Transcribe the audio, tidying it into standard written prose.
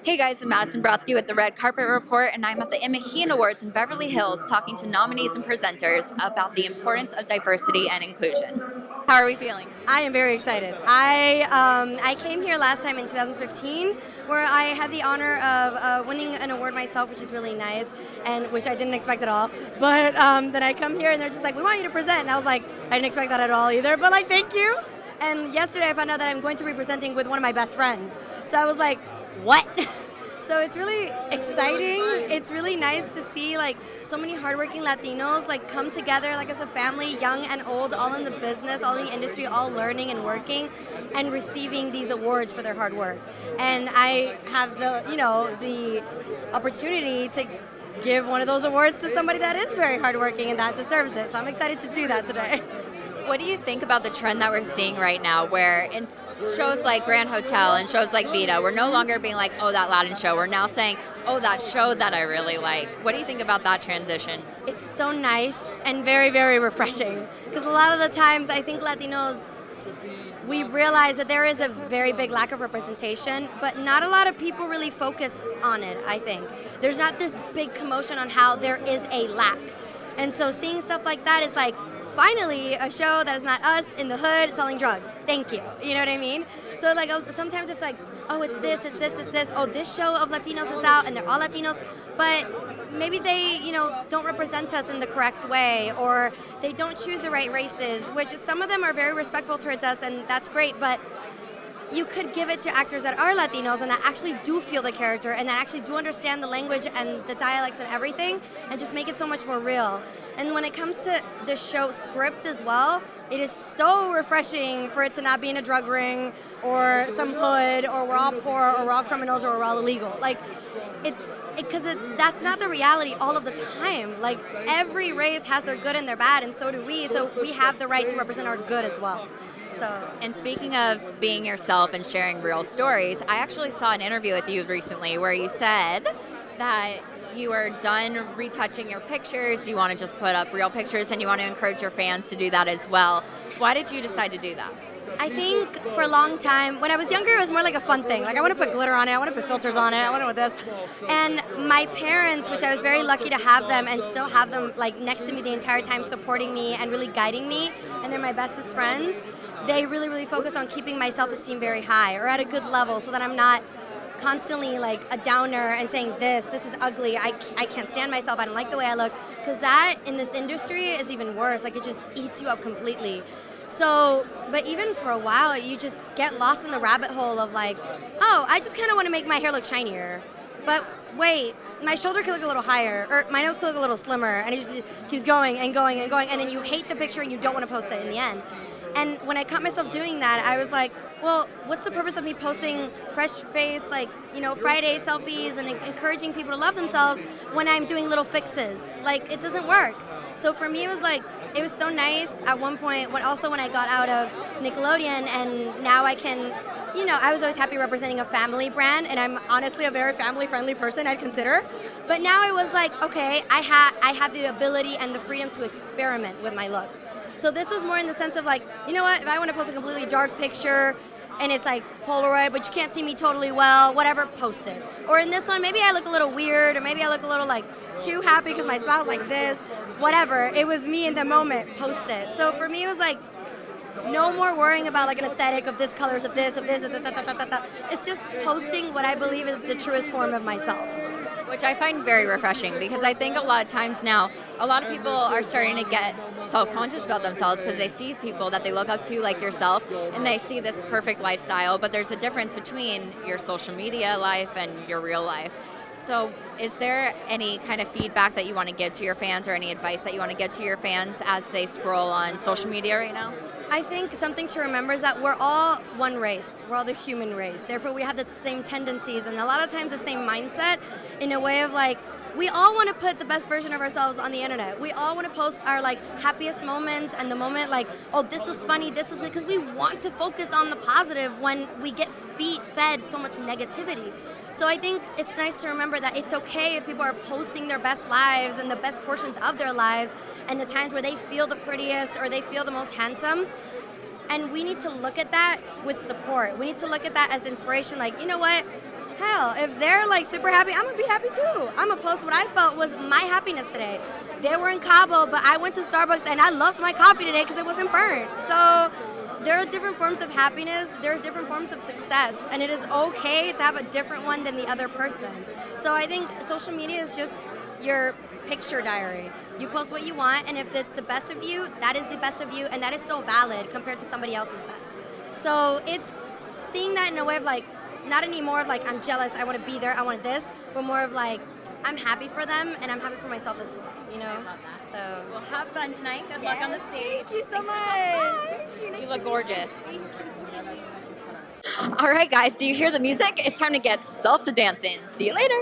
Hey guys, I'm Madison Brodsky with the Red Carpet Report, and I'm at the Imagen Awards in Beverly Hills talking to nominees and presenters about the importance of diversity and inclusion. How are we feeling? I am very excited. I came here last time in 2015, where I had the honor of winning an award myself, which is really nice, and which I didn't expect at all. But then I come here and they're just like, "We want you to present," and I was like, "I didn't expect that at all either." But like, thank you. And yesterday I found out that I'm going to be presenting with one of my best friends. So I was like, "What?" So it's really exciting. It's really nice to see like so many hardworking Latinos like come together like as a family, young and old, all in the business, all in the industry, all learning and working, and receiving these awards for their hard work. And I have the opportunity to give one of those awards to somebody that is very hardworking and that deserves it. So I'm excited to do that today. What do you think about the trend that we're seeing right now where in shows like Grand Hotel and shows like Vita, we're no longer being like, oh, that Latin show. We're now saying, oh, that show that I really like. What do you think about that transition? It's so nice and very, very refreshing. Because a lot of the times I think Latinos, we realize that there is a very big lack of representation, but not a lot of people really focus on it, I think. There's not this big commotion on how there is a lack. And so seeing stuff like that is like, finally, a show that is not us in the hood selling drugs. Thank you. You know what I mean? So like sometimes it's like, oh, it's this, it's this, it's this. Oh, this show of Latinos is out and they're all Latinos, but maybe they, don't represent us in the correct way, or they don't choose the right races, which some of them are very respectful towards us, and that's great, but you could give it to actors that are Latinos and that actually do feel the character and that actually do understand the language and the dialects and everything, and just make it so much more real. And when it comes to the show script as well, it is so refreshing for it to not be in a drug ring or some hood, or we're all poor, or we're all criminals, or we're all illegal. Like, that's not the reality all of the time. Like, every race has their good and their bad, and so do we. So we have the right to represent our good as well. And speaking of being yourself and sharing real stories, I actually saw an interview with you recently where you said that you are done retouching your pictures, you want to just put up real pictures, and you want to encourage your fans to do that as well. Why did you decide to do that? I think for a long time, when I was younger, it was more like a fun thing. Like, I want to put glitter on it, I want to put filters on it, I want to do this. And my parents, which I was very lucky to have them and still have them like next to me the entire time, supporting me and really guiding me, and they're my bestest friends, they really, really focus on keeping my self-esteem very high or at a good level, so that I'm not constantly like a downer and saying this is ugly, I can't stand myself, I don't like the way I look, because that in this industry is even worse. Like, it just eats you up completely. So, but even for a while, you just get lost in the rabbit hole of like, oh, I just kind of want to make my hair look shinier, but wait, my shoulder could look a little higher, or my nose could look a little slimmer, and it just keeps going and going and going, and then you hate the picture and you don't want to post it in the end. And when I caught myself doing that, I was like, well, what's the purpose of me posting fresh face, like, Friday selfies and encouraging people to love themselves when I'm doing little fixes? Like, it doesn't work. So for me, it was so nice at one point, when I got out of Nickelodeon, and now I can, I was always happy representing a family brand, and I'm honestly a very family-friendly person, I'd consider. But now it was like, okay, I have the ability and the freedom to experiment with my look. So this was more in the sense of like, you know what, if I want to post a completely dark picture and it's like Polaroid, but you can't see me totally well, whatever, post it. Or in this one, maybe I look a little weird, or maybe I look a little like too happy because my smile's like this, whatever. It was me in the moment, post it. So for me, it was like, no more worrying about like an aesthetic of this colors of this, It's just posting what I believe is the truest form of myself. Which I find very refreshing, because I think a lot of times now, a lot of people are starting to get self-conscious about themselves because they see people that they look up to like yourself, and they see this perfect lifestyle, but there's a difference between your social media life and your real life. So is there any kind of feedback that you want to give to your fans, or any advice that you want to give to your fans as they scroll on social media right now? I think something to remember is that we're all one race. We're all the human race. Therefore, we have the same tendencies and a lot of times the same mindset, in a way of like, we all want to put the best version of ourselves on the internet. We all want to post our like happiest moments and the moment like, oh, this was funny, this was good, because we want to focus on the positive when we get fed so much negativity. So I think it's nice to remember that it's okay if people are posting their best lives and the best portions of their lives and the times where they feel the prettiest or they feel the most handsome. And we need to look at that with support. We need to look at that as inspiration, like, you know what? Hell, if they're like super happy, I'm gonna be happy too. I'm gonna post what I felt was my happiness today. They were in Cabo, but I went to Starbucks and I loved my coffee today because it wasn't burnt. So there are different forms of happiness, there are different forms of success, and it is okay to have a different one than the other person. So I think social media is just your picture diary. You post what you want, and if it's the best of you, that is the best of you, and that is still valid compared to somebody else's best. So it's seeing that in a way of like, not anymore of like, I'm jealous, I want to be there, I want this, but more of like, I'm happy for them, and I'm happy for myself as well, you know? I love that. So, Well, have fun tonight. Good luck on the stage. thank you so much. You look gorgeous. All right, guys, do you hear the music? It's time to get salsa dancing. See you later.